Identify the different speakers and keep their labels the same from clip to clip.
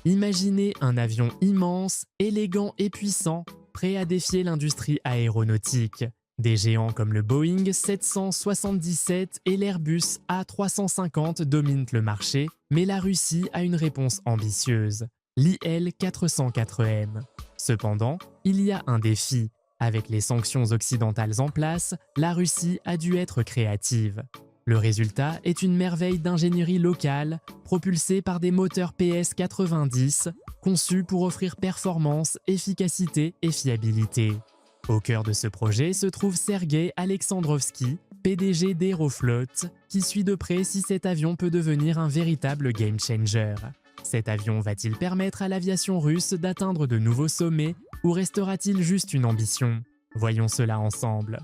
Speaker 1: Imaginez un avion immense, élégant et puissant, prêt à défier l'industrie aéronautique. Des géants comme le Boeing 777 et l'Airbus A350 dominent le marché, mais la Russie a une réponse ambitieuse, l'IL-404M. Cependant, il y a un défi. Avec les sanctions occidentales en place, la Russie a dû être créative. Le résultat est une merveille d'ingénierie locale, propulsée par des moteurs PS-90, conçus pour offrir performance, efficacité et fiabilité. Au cœur de ce projet se trouve Sergei Alexandrovski, PDG d'Aeroflot, qui suit de près si cet avion peut devenir un véritable game changer. Cet avion va-t-il permettre à l'aviation russe d'atteindre de nouveaux sommets ou restera-t-il juste une ambition? Voyons cela ensemble.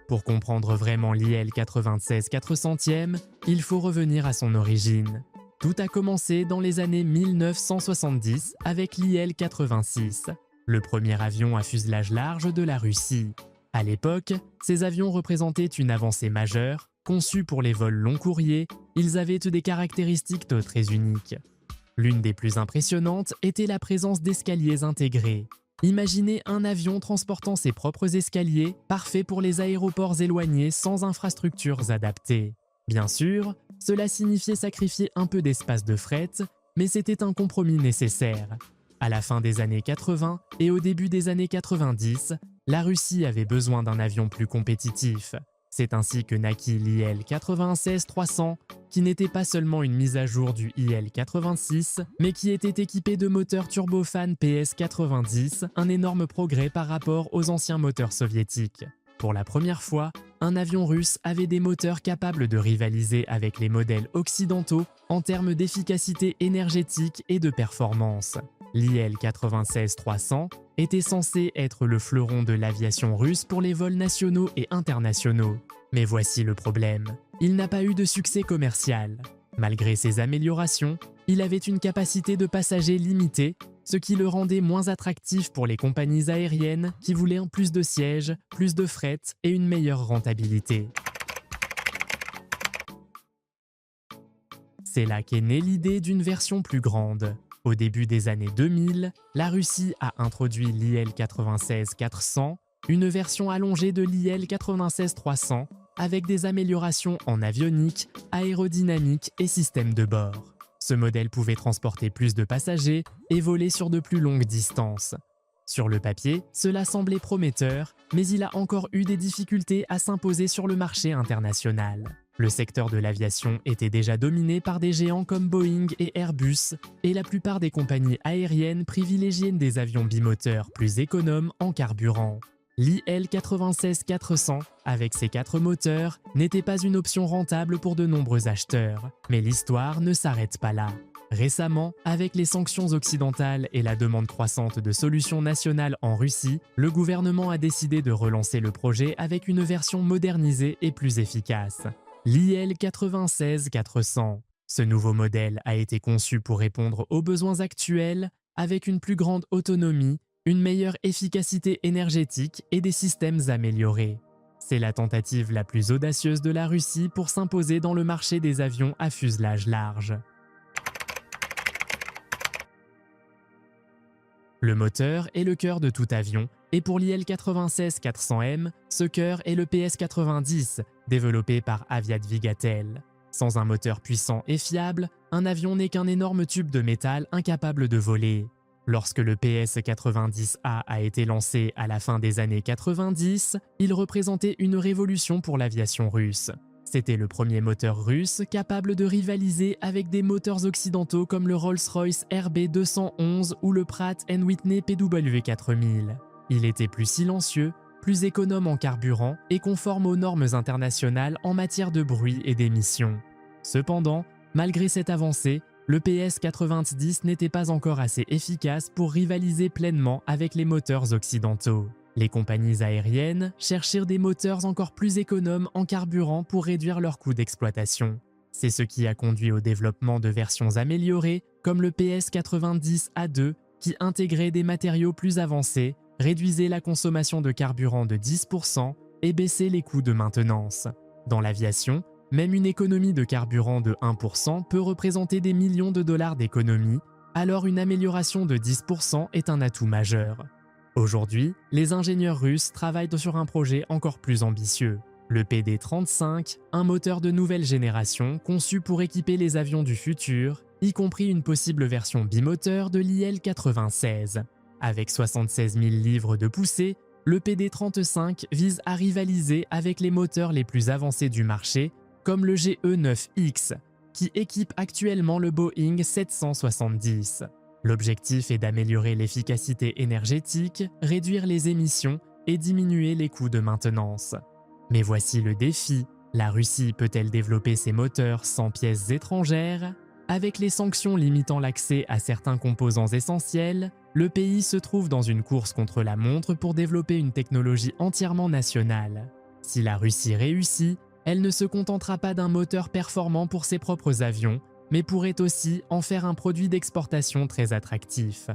Speaker 1: Pour comprendre vraiment l'IL-96 400e, il faut revenir à son origine. Tout a commencé dans les années 1970 avec l'IL-86, le premier avion à fuselage large de la Russie. À l'époque, ces avions représentaient une avancée majeure. Conçus pour les vols long courriers, ils avaient des caractéristiques très uniques. L'une des plus impressionnantes était la présence d'escaliers intégrés. Imaginez un avion transportant ses propres escaliers, parfait pour les aéroports éloignés sans infrastructures adaptées. Bien sûr, cela signifiait sacrifier un peu d'espace de fret, mais c'était un compromis nécessaire. À la fin des années 80 et au début des années 90, la Russie avait besoin d'un avion plus compétitif. C'est ainsi que naquit l'IL-96-300, qui n'était pas seulement une mise à jour du IL-86, mais qui était équipé de moteurs turbofan PS-90, un énorme progrès par rapport aux anciens moteurs soviétiques. Pour la première fois, un avion russe avait des moteurs capables de rivaliser avec les modèles occidentaux en termes d'efficacité énergétique et de performance. L'IL-96-300 était censé être le fleuron de l'aviation russe pour les vols nationaux et internationaux. Mais voici le problème, il n'a pas eu de succès commercial. Malgré ses améliorations, il avait une capacité de passagers limitée, ce qui le rendait moins attractif pour les compagnies aériennes qui voulaient plus de sièges, plus de fret et une meilleure rentabilité. C'est là qu'est née l'idée d'une version plus grande. Au début des années 2000, la Russie a introduit l'IL-96-400, une version allongée de l'IL-96-300, avec des améliorations en avionique, aérodynamique et système de bord. Ce modèle pouvait transporter plus de passagers et voler sur de plus longues distances. Sur le papier, cela semblait prometteur, mais il a encore eu des difficultés à s'imposer sur le marché international. Le secteur de l'aviation était déjà dominé par des géants comme Boeing et Airbus, et la plupart des compagnies aériennes privilégiaient des avions bimoteurs plus économes en carburant. L'IL-96-400, avec ses 4 moteurs, n'était pas une option rentable pour de nombreux acheteurs. Mais l'histoire ne s'arrête pas là. Récemment, avec les sanctions occidentales et la demande croissante de solutions nationales en Russie, le gouvernement a décidé de relancer le projet avec une version modernisée et plus efficace. L'IL-96-400. Ce nouveau modèle a été conçu pour répondre aux besoins actuels avec une plus grande autonomie, une meilleure efficacité énergétique et des systèmes améliorés. C'est la tentative la plus audacieuse de la Russie pour s'imposer dans le marché des avions à fuselage large. Le moteur est le cœur de tout avion, et pour l'IL-96-400M, ce cœur est le PS-90, développé par Aviat Vigatel. Sans un moteur puissant et fiable, un avion n'est qu'un énorme tube de métal incapable de voler. Lorsque le PS-90A a été lancé à la fin des années 90, il représentait une révolution pour l'aviation russe. C'était le premier moteur russe capable de rivaliser avec des moteurs occidentaux comme le Rolls-Royce RB211 ou le Pratt & Whitney PW4000. Il était plus silencieux, plus économe en carburant et conforme aux normes internationales en matière de bruit et d'émissions. Cependant, malgré cette avancée, le PS-90 n'était pas encore assez efficace pour rivaliser pleinement avec les moteurs occidentaux. Les compagnies aériennes cherchèrent des moteurs encore plus économes en carburant pour réduire leurs coûts d'exploitation. C'est ce qui a conduit au développement de versions améliorées comme le PS-90A2 qui intégrait des matériaux plus avancés, réduisait la consommation de carburant de 10% et baissait les coûts de maintenance. Dans l'aviation, Même une économie de carburant de 1% peut représenter des millions de dollars d'économie, alors une amélioration de 10% est un atout majeur. Aujourd'hui, les ingénieurs russes travaillent sur un projet encore plus ambitieux. Le PD-35, un moteur de nouvelle génération conçu pour équiper les avions du futur, y compris une possible version bimoteur de l'IL-96. Avec 76 000 livres de poussée, le PD-35 vise à rivaliser avec les moteurs les plus avancés du marché, comme le GE9X, qui équipe actuellement le Boeing 770. L'objectif est d'améliorer l'efficacité énergétique, réduire les émissions et diminuer les coûts de maintenance. Mais voici le défi, la Russie peut-elle développer ses moteurs sans pièces étrangères? Avec les sanctions limitant l'accès à certains composants essentiels, le pays se trouve dans une course contre la montre pour développer une technologie entièrement nationale. Si la Russie réussit, elle ne se contentera pas d'un moteur performant pour ses propres avions, mais pourrait aussi en faire un produit d'exportation très attractif.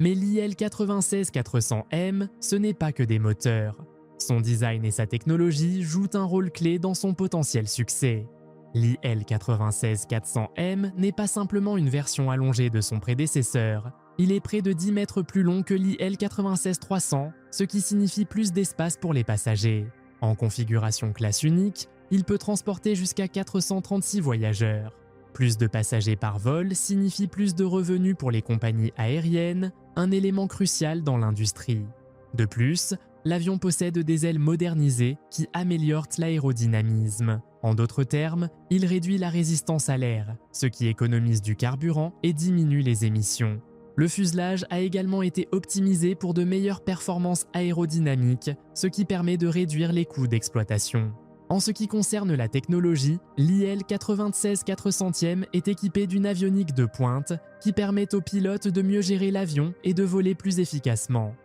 Speaker 1: Mais l'IL-96-400M, ce n'est pas que des moteurs. Son design et sa technologie jouent un rôle clé dans son potentiel succès. L'IL-96-400M n'est pas simplement une version allongée de son prédécesseur. Il est près de 10 mètres plus long que l'IL-96-300, ce qui signifie plus d'espace pour les passagers. En configuration classe unique, il peut transporter jusqu'à 436 voyageurs. Plus de passagers par vol signifie plus de revenus pour les compagnies aériennes, un élément crucial dans l'industrie. De plus, l'avion possède des ailes modernisées qui améliorent l'aérodynamisme. En d'autres termes, il réduit la résistance à l'air, ce qui économise du carburant et diminue les émissions. Le fuselage a également été optimisé pour de meilleures performances aérodynamiques, ce qui permet de réduire les coûts d'exploitation. En ce qui concerne la technologie, l'IL-96-400M est équipé d'une avionique de pointe qui permet aux pilotes de mieux gérer l'avion et de voler plus efficacement.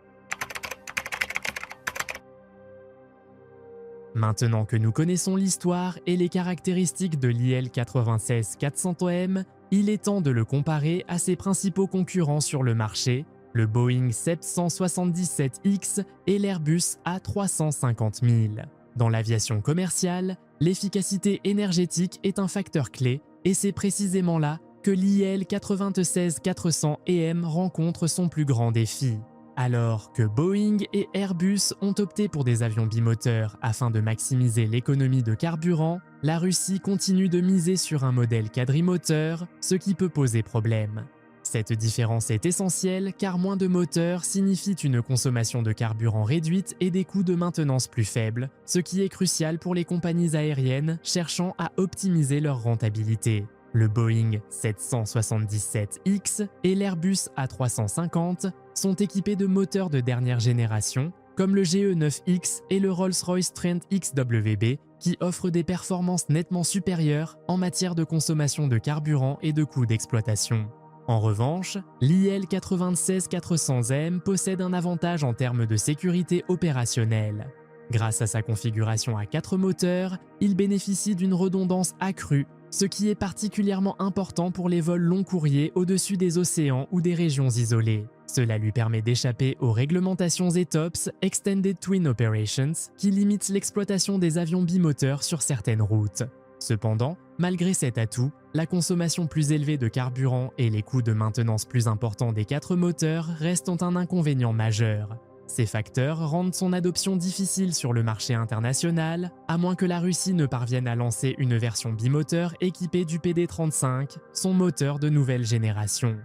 Speaker 1: Maintenant que nous connaissons l'histoire et les caractéristiques de l'IL-96-400M, il est temps de le comparer à ses principaux concurrents sur le marché, le Boeing 777X et l'Airbus A350 000. Dans l'aviation commerciale, l'efficacité énergétique est un facteur clé et c'est précisément là que l'IL-96-400EM rencontre son plus grand défi. Alors que Boeing et Airbus ont opté pour des avions bimoteurs afin de maximiser l'économie de carburant, la Russie continue de miser sur un modèle quadrimoteur, ce qui peut poser problème. Cette différence est essentielle car moins de moteurs signifie une consommation de carburant réduite et des coûts de maintenance plus faibles, ce qui est crucial pour les compagnies aériennes cherchant à optimiser leur rentabilité. Le Boeing 777X et l'Airbus A350 sont équipés de moteurs de dernière génération, comme le GE9X et le Rolls-Royce Trent XWB, qui offrent des performances nettement supérieures en matière de consommation de carburant et de coûts d'exploitation. En revanche, l'IL-96-400M possède un avantage en termes de sécurité opérationnelle. Grâce à sa configuration à 4 moteurs, il bénéficie d'une redondance accrue, ce qui est particulièrement important pour les vols long courriers au-dessus des océans ou des régions isolées. Cela lui permet d'échapper aux réglementations ETOPS Extended Twin Operations qui limitent l'exploitation des avions bimoteurs sur certaines routes. Cependant, malgré cet atout, la consommation plus élevée de carburant et les coûts de maintenance plus importants des 4 moteurs restent un inconvénient majeur. Ces facteurs rendent son adoption difficile sur le marché international, à moins que la Russie ne parvienne à lancer une version bimoteur équipée du PD-35, son moteur de nouvelle génération.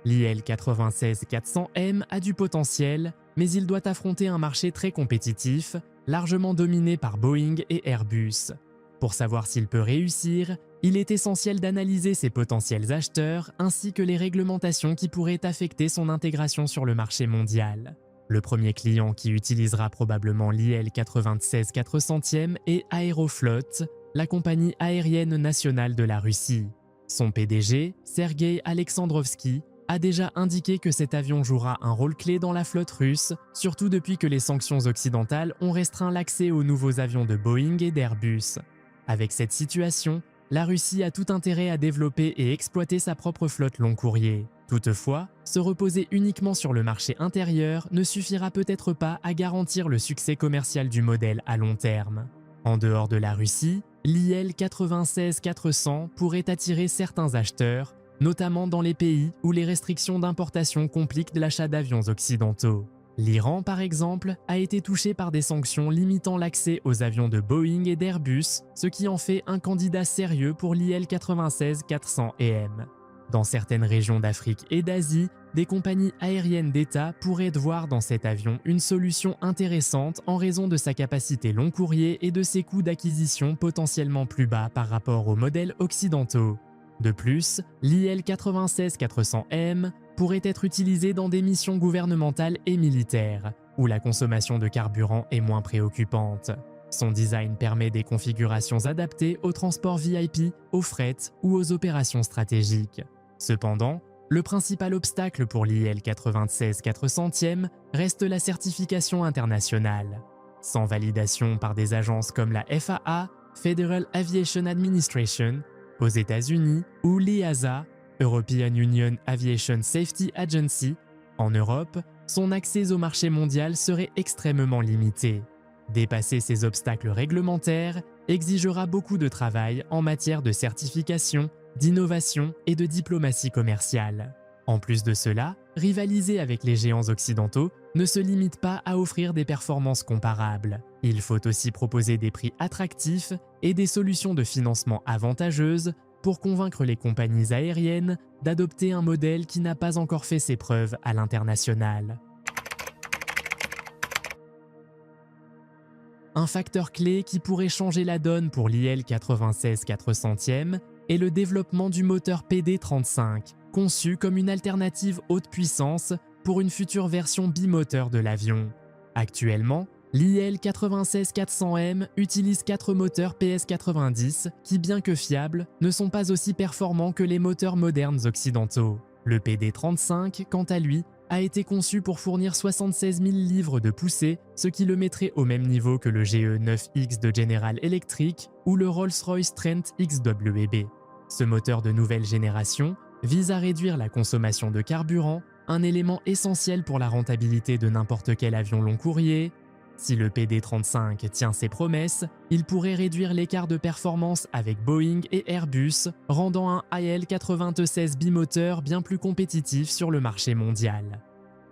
Speaker 1: L'IL-96-400M a du potentiel, mais il doit affronter un marché très compétitif, largement dominé par Boeing et Airbus. Pour savoir s'il peut réussir, il est essentiel d'analyser ses potentiels acheteurs ainsi que les réglementations qui pourraient affecter son intégration sur le marché mondial. Le premier client qui utilisera probablement l'IL-96-400M est Aeroflot, la compagnie aérienne nationale de la Russie. Son PDG, Sergei Alexandrovski, a déjà indiqué que cet avion jouera un rôle clé dans la flotte russe, surtout depuis que les sanctions occidentales ont restreint l'accès aux nouveaux avions de Boeing et d'Airbus. Avec cette situation, la Russie a tout intérêt à développer et exploiter sa propre flotte long courrier. Toutefois, se reposer uniquement sur le marché intérieur ne suffira peut-être pas à garantir le succès commercial du modèle à long terme. En dehors de la Russie, l'IL 96-400 pourrait attirer certains acheteurs, notamment dans les pays où les restrictions d'importation compliquent l'achat d'avions occidentaux. L'Iran, par exemple, a été touché par des sanctions limitant l'accès aux avions de Boeing et d'Airbus, ce qui en fait un candidat sérieux pour l'IL 96-400EM. Dans certaines régions d'Afrique et d'Asie, des compagnies aériennes d'État pourraient voir dans cet avion une solution intéressante en raison de sa capacité long courrier et de ses coûts d'acquisition potentiellement plus bas par rapport aux modèles occidentaux. De plus, l'IL 96-400M pourrait être utilisé dans des missions gouvernementales et militaires, où la consommation de carburant est moins préoccupante. Son design permet des configurations adaptées au transport VIP, au fret ou aux opérations stratégiques. Cependant, le principal obstacle pour l'IL 96-400e reste la certification internationale. Sans validation par des agences comme la FAA, Federal Aviation Administration, aux États-Unis, ou l'EASA, European Union Aviation Safety Agency, en Europe, son accès au marché mondial serait extrêmement limité. Dépasser ces obstacles réglementaires exigera beaucoup de travail en matière de certification, d'innovation et de diplomatie commerciale. En plus de cela, rivaliser avec les géants occidentaux ne se limite pas à offrir des performances comparables. Il faut aussi proposer des prix attractifs et des solutions de financement avantageuses pour convaincre les compagnies aériennes d'adopter un modèle qui n'a pas encore fait ses preuves à l'international. Un facteur clé qui pourrait changer la donne pour l'IL 96-400e est le développement du moteur PD-35, conçu comme une alternative haute puissance pour une future version bimoteur de l'avion. Actuellement, l'IL 96-400M utilise 4 moteurs PS90 qui, bien que fiables, ne sont pas aussi performants que les moteurs modernes occidentaux. Le PD-35, quant à lui, a été conçu pour fournir 76 000 livres de poussée, ce qui le mettrait au même niveau que le GE9X de General Electric ou le Rolls-Royce Trent XWB. Ce moteur de nouvelle génération vise à réduire la consommation de carburant, un élément essentiel pour la rentabilité de n'importe quel avion long courrier. Si le PD-35 tient ses promesses, il pourrait réduire l'écart de performance avec Boeing et Airbus, rendant un IL-96 bimoteur bien plus compétitif sur le marché mondial.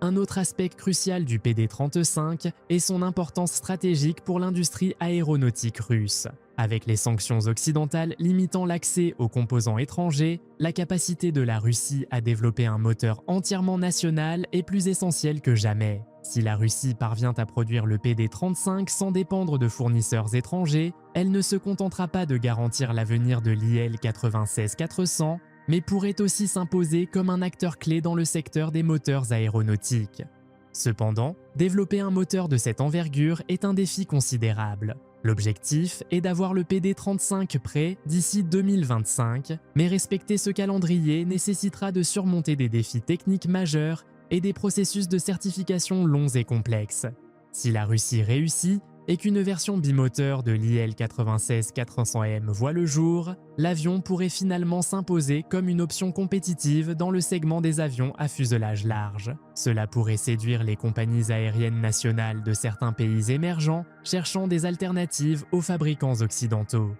Speaker 1: Un autre aspect crucial du PD-35 est son importance stratégique pour l'industrie aéronautique russe. Avec les sanctions occidentales limitant l'accès aux composants étrangers, la capacité de la Russie à développer un moteur entièrement national est plus essentielle que jamais. Si la Russie parvient à produire le PD-35 sans dépendre de fournisseurs étrangers, elle ne se contentera pas de garantir l'avenir de l'IL 96-400, mais pourrait aussi s'imposer comme un acteur clé dans le secteur des moteurs aéronautiques. Cependant, développer un moteur de cette envergure est un défi considérable. L'objectif est d'avoir le PD-35 prêt d'ici 2025, mais respecter ce calendrier nécessitera de surmonter des défis techniques majeurs et des processus de certification longs et complexes. Si la Russie réussit et qu'une version bimoteur de l'IL 96-400M voit le jour, l'avion pourrait finalement s'imposer comme une option compétitive dans le segment des avions à fuselage large. Cela pourrait séduire les compagnies aériennes nationales de certains pays émergents cherchant des alternatives aux fabricants occidentaux.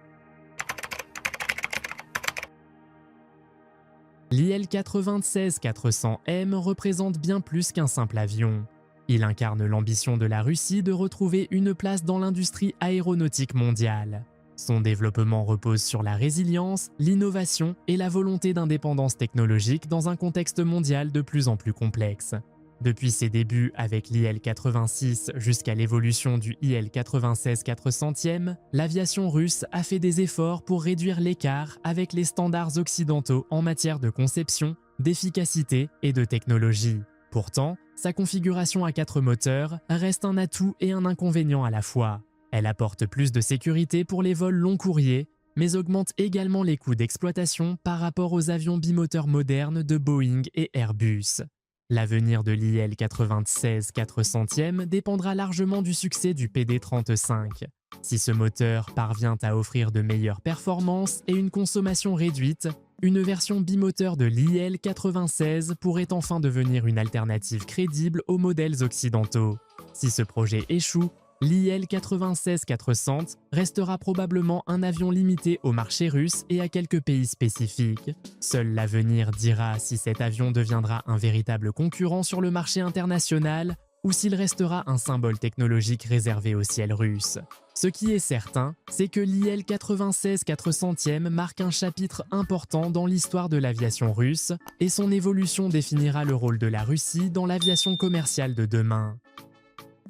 Speaker 1: L'IL 96-400M représente bien plus qu'un simple avion. Il incarne l'ambition de la Russie de retrouver une place dans l'industrie aéronautique mondiale. Son développement repose sur la résilience, l'innovation et la volonté d'indépendance technologique dans un contexte mondial de plus en plus complexe. Depuis ses débuts avec l'IL 86 jusqu'à l'évolution du IL 96-400e, l'aviation russe a fait des efforts pour réduire l'écart avec les standards occidentaux en matière de conception, d'efficacité et de technologie. Pourtant, sa configuration à 4 moteurs reste un atout et un inconvénient à la fois. Elle apporte plus de sécurité pour les vols long courriers, mais augmente également les coûts d'exploitation par rapport aux avions bimoteurs modernes de Boeing et Airbus. L'avenir de l'IL 96-400e dépendra largement du succès du PD-35. Si ce moteur parvient à offrir de meilleures performances et une consommation réduite, Une version bimoteur de l'IL-96 pourrait enfin devenir une alternative crédible aux modèles occidentaux. Si ce projet échoue, l'IL-96-400 restera probablement un avion limité au marché russe et à quelques pays spécifiques. Seul l'avenir dira si cet avion deviendra un véritable concurrent sur le marché international ou s'il restera un symbole technologique réservé au ciel russe. Ce qui est certain, c'est que l'IL-96-400e marque un chapitre important dans l'histoire de l'aviation russe et son évolution définira le rôle de la Russie dans l'aviation commerciale de demain.